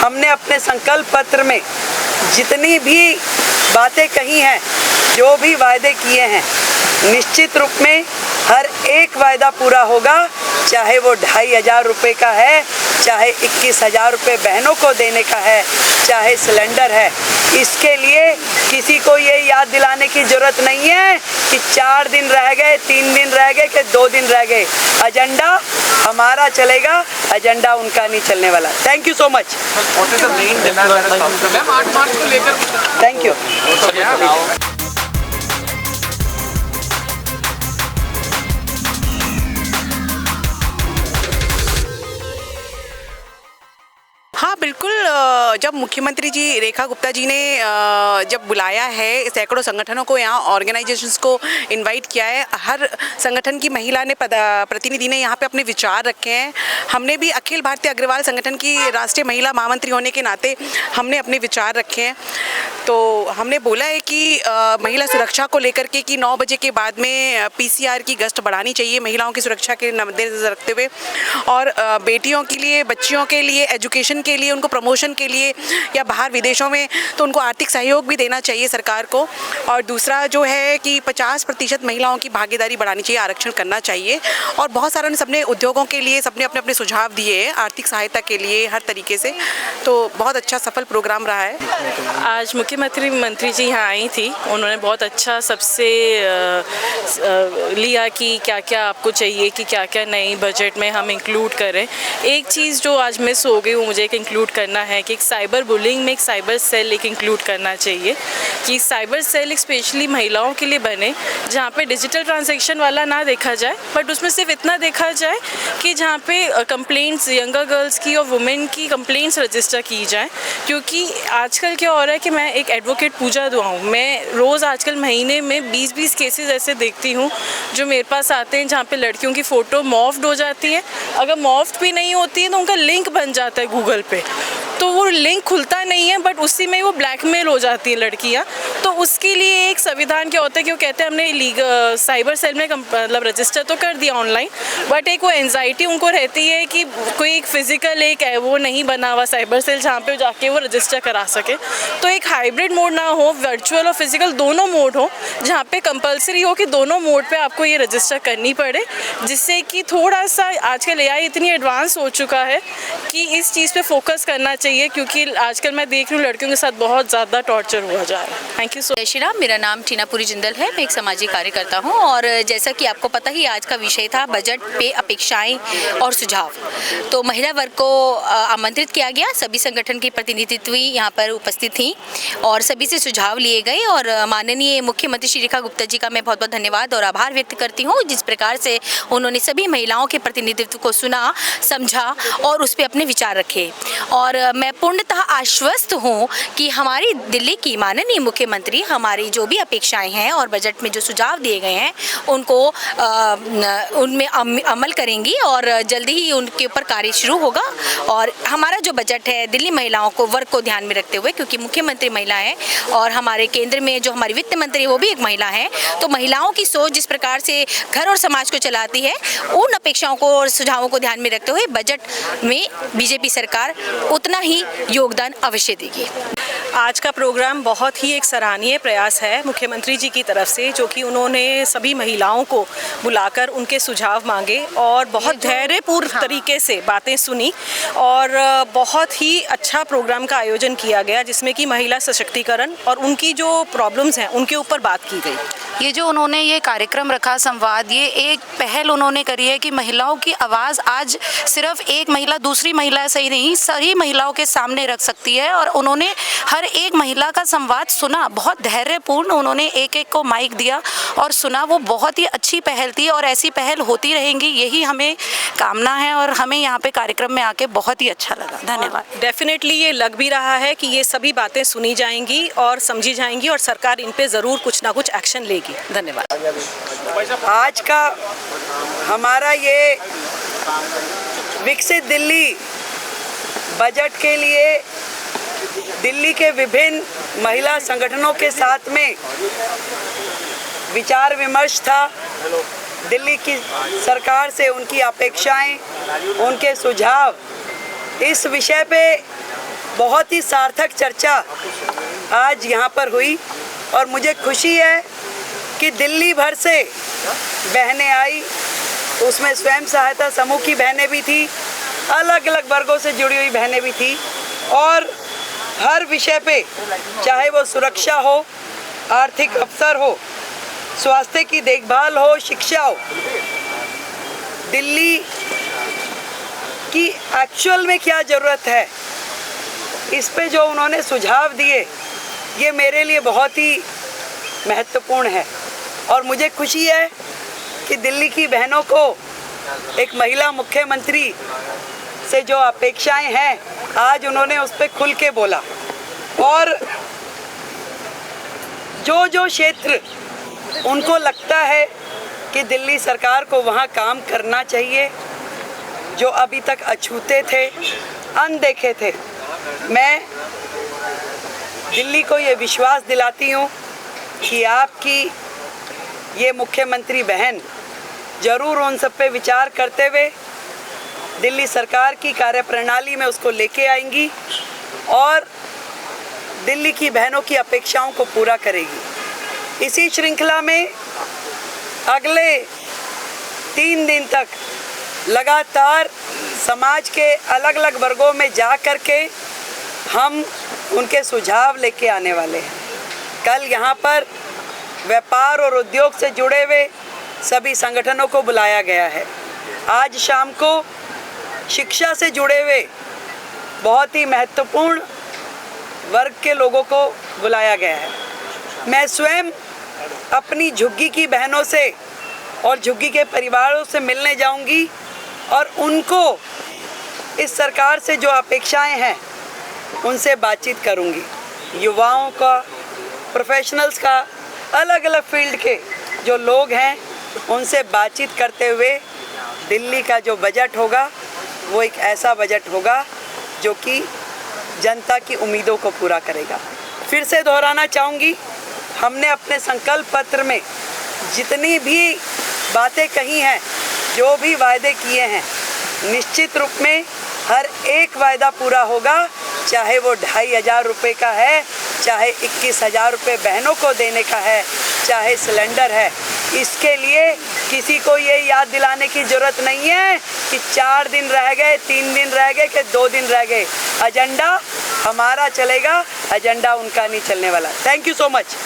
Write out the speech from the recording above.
हमने अपने संकल्प पत्र में जितनी भी बातें कही हैं, जो भी वायदे किए हैं, निश्चित रूप में हर एक वायदा पूरा होगा, चाहे वो 2500 रुपये का है, चाहे 21,000 रुपये बहनों को देने का है, चाहे सिलेंडर है। इसके लिए किसी को ये याद दिलाने की ज़रूरत नहीं है कि 4 दिन रह गए, 3 दिन रह गए कि 2 दिन रह गए। एजेंडा हमारा चलेगा, एजेंडा उनका नहीं चलने वाला। Thank you so much. Thank you. हाँ बिल्कुल, जब मुख्यमंत्री जी रेखा गुप्ता जी ने जब बुलाया है, सैकड़ों संगठनों को, यहाँ ऑर्गेनाइजेशंस को इनवाइट किया है, हर संगठन की महिला ने प्रतिनिधि ने यहाँ पे अपने विचार रखे हैं। हमने भी अखिल भारतीय अग्रवाल संगठन की राष्ट्रीय महिला महामंत्री होने के नाते हमने अपने विचार रखे हैं। तो हमने बोला है कि महिला सुरक्षा को लेकर के कि 9 बजे के बाद में PCR की गश्त बढ़ानी चाहिए महिलाओं की सुरक्षा के मद्देनजर रखते हुए, और बेटियों के लिए, बच्चियों के लिए, एजुकेशन के लिए, उनको प्रमोशन के लिए या बाहर विदेशों में तो उनको आर्थिक सहयोग भी देना चाहिए सरकार को। और दूसरा जो है कि 50% महिलाओं की भागीदारी बढ़ानी चाहिए, आरक्षण करना चाहिए। और बहुत सारे सबने उद्योगों के लिए सबने अपने अपने सुझाव दिए हैं, आर्थिक सहायता के लिए हर तरीके से। तो बहुत अच्छा सफल प्रोग्राम रहा है। आज मंत्री जी यहाँ आई थी, उन्होंने बहुत अच्छा सबसे लिया कि क्या क्या आपको चाहिए, कि क्या क्या नई बजट में हम इंक्लूड करें। एक चीज़ जो आज मिस हो गई वो मुझे एक इंक्लूड करना है कि एक साइबर बुलिंग में एक साइबर सेल एक इंक्लूड करना चाहिए, कि साइबर सेल स्पेशली महिलाओं के लिए बने, जहाँ पे डिजिटल ट्रांजैक्शन वाला ना देखा जाए, बट उसमें सिर्फ इतना देखा जाए कि जहाँ पे कंप्लेंट्स यंगर गर्ल्स की और वुमेन की कंप्लेंट्स रजिस्टर की जाए। क्योंकि आजकल क्या हो रहा है कि मैं एक एडवोकेट पूजा दुआ हूँ, मैं रोज़ आजकल महीने में 20-20 केसेस ऐसे देखती हूँ जो मेरे पास आते हैं, जहाँ पे लड़कियों की फ़ोटो मॉर्फ्ड हो जाती है। अगर मॉर्फ्ड भी नहीं होती है तो उनका लिंक बन जाता है गूगल पे, तो वो लिंक खुलता नहीं है, बट उसी में वो ब्लैकमेल हो जाती है लड़कियाँ। तो उसके लिए एक संविधान क्या होता है कि वो कहते हैं हमने साइबर सेल में मतलब रजिस्टर तो कर दिया ऑनलाइन, बट एक वो एंजाइटी उनको रहती है कि कोई एक फिजिकल एक वो नहीं बना हुआ साइबर सेल जहाँ पे जाके वो रजिस्टर करा सके। तो एक हाइब्रिड मोड ना हो, वर्चुअल और फिजिकल दोनों मोड हो, जहाँ पे कंपलसरी हो कि दोनों मोड पे आपको ये रजिस्टर करनी पड़े, जिससे कि थोड़ा सा आजकल AI इतनी एडवांस हो चुका है कि इस चीज़ पे फोकस करना चाहिए। क्योंकि आजकल मैं देख रही हूँ लड़कियों के साथ बहुत ज़्यादा टॉर्चर हुआ जा रहा है। Thank you so. जय श्री राम, मेरा नाम टीनापुरी जिंदल है, मैं एक सामाजिक कार्यकर्ता हूँ। और जैसा कि आपको पता ही आज का विषय था बजट पे अपेक्षाएं और सुझाव। तो महिला वर्ग को आमंत्रित किया गया, सभी संगठन की प्रतिनिधित्व यहाँ पर उपस्थित थी और सभी से सुझाव लिए गए। और माननीय मुख्यमंत्री श्री रेखा गुप्ता जी का मैं बहुत बहुत धन्यवाद और आभार व्यक्त करती हूँ, जिस प्रकार से उन्होंने सभी महिलाओं के प्रतिनिधित्व को सुना, समझा और उस पर अपने विचार रखे। और मैं पूर्णतः आश्वस्त हूँ कि हमारी दिल्ली की माननीय मुख्यमंत्री हमारी जो भी अपेक्षाएं हैं और बजट में जो सुझाव दिए गए हैं उनको उनमें अमल करेंगी और जल्दी ही उनके ऊपर कार्य शुरू होगा। और हमारा जो बजट है दिल्ली महिलाओं को वर्ग को ध्यान में रखते हुए, क्योंकि मुख्यमंत्री महिला है और हमारे केंद्र में जो हमारी वित्त मंत्री वो भी एक महिला है, तो महिलाओं की सोच जिस प्रकार से घर और समाज को चलाती है, उन अपेक्षाओं को और सुझावों को ध्यान में रखते हुए बजट में बीजेपी सरकार उतना ही योगदान अवश्य देगी। आज का प्रोग्राम बहुत ही एक सराहनीय प्रयास है मुख्यमंत्री जी की तरफ से, जो कि उन्होंने सभी महिलाओं को बुलाकर उनके सुझाव मांगे और बहुत धैर्यपूर्ण तरीके से बातें सुनी और बहुत ही अच्छा प्रोग्राम का आयोजन किया गया, जिसमें कि महिला सशक्तिकरण और उनकी जो प्रॉब्लम्स हैं उनके ऊपर बात की गई। ये जो उन्होंने ये कार्यक्रम रखा संवाद, ये एक पहल उन्होंने करी है कि महिलाओं की आवाज़ आज सिर्फ एक महिला दूसरी महिला सही नहीं, सही महिलाओं के सामने रख सकती है। और उन्होंने हर एक महिला का संवाद सुना, बहुत धैर्यपूर्ण उन्होंने एक एक को माइक दिया और सुना। वो बहुत ही अच्छी पहल थी और ऐसी पहल होती रहेंगी, यही हमें कामना है और हमें यहाँ पे कार्यक्रम में आके बहुत ही अच्छा लगा। धन्यवाद। डेफिनेटली ये लग भी रहा है कि ये सभी बातें सुनी जाएंगी और समझी जाएंगी और सरकार इन पे ज़रूर कुछ ना कुछ एक्शन लेगी। धन्यवाद। आज का हमारा ये विकसित दिल्ली बजट के लिए दिल्ली के विभिन्न महिला संगठनों के साथ में विचार विमर्श था। दिल्ली की सरकार से उनकी अपेक्षाएं, उनके सुझाव, इस विषय पे बहुत ही सार्थक चर्चा आज यहाँ पर हुई और मुझे खुशी है कि दिल्ली भर से बहनें आई, उसमें स्वयं सहायता समूह की बहनें भी थी, अलग अलग वर्गों से जुड़ी हुई बहनें भी थी और हर विषय पे, चाहे वो सुरक्षा हो, आर्थिक अवसर हो, स्वास्थ्य की देखभाल हो, शिक्षा हो, दिल्ली की एक्चुअल में क्या ज़रूरत है, इस पे जो उन्होंने सुझाव दिए, ये मेरे लिए बहुत ही महत्वपूर्ण है और मुझे खुशी है कि दिल्ली की बहनों को एक महिला मुख्यमंत्री से जो अपेक्षाएं हैं, आज उन्होंने उस पर खुल के बोला और जो जो क्षेत्र उनको लगता है कि दिल्ली सरकार को वहाँ काम करना चाहिए, जो अभी तक अछूते थे, अनदेखे थे, मैं दिल्ली को ये विश्वास दिलाती हूँ कि आपकी ये मुख्यमंत्री बहन ज़रूर उन सब पे विचार करते हुए दिल्ली सरकार की कार्यप्रणाली में उसको लेके आएंगी और दिल्ली की बहनों की अपेक्षाओं को पूरा करेगी। इसी श्रृंखला में अगले 3 दिन तक लगातार समाज के अलग अलग वर्गों में जा कर के हम उनके सुझाव लेके आने वाले हैं। कल यहाँ पर व्यापार और उद्योग से जुड़े हुए सभी संगठनों को बुलाया गया है। आज शाम को शिक्षा से जुड़े हुए बहुत ही महत्वपूर्ण वर्ग के लोगों को बुलाया गया है। मैं स्वयं अपनी झुग्गी की बहनों से और झुग्गी के परिवारों से मिलने जाऊंगी और उनको इस सरकार से जो अपेक्षाएं हैं उनसे बातचीत करूंगी। युवाओं का, प्रोफेशनल्स का, अलग अलग फील्ड के जो लोग हैं उनसे बातचीत करते हुए दिल्ली का जो बजट होगा वो एक ऐसा बजट होगा जो कि जनता की उम्मीदों को पूरा करेगा। फिर से दोहराना चाहूँगी, हमने अपने संकल्प पत्र में जितनी भी बातें कही हैं, जो भी वायदे किए हैं, निश्चित रूप में हर एक वायदा पूरा होगा, चाहे वो 2500 रुपये का है, चाहे 21,000 रुपये बहनों को देने का है, चाहे सिलेंडर है। इसके लिए किसी को ये याद दिलाने की ज़रूरत नहीं है कि 4 दिन रह गए, 3 दिन रह गए कि 2 दिन रह गए। एजेंडा हमारा चलेगा, एजेंडा उनका नहीं चलने वाला। Thank you so much.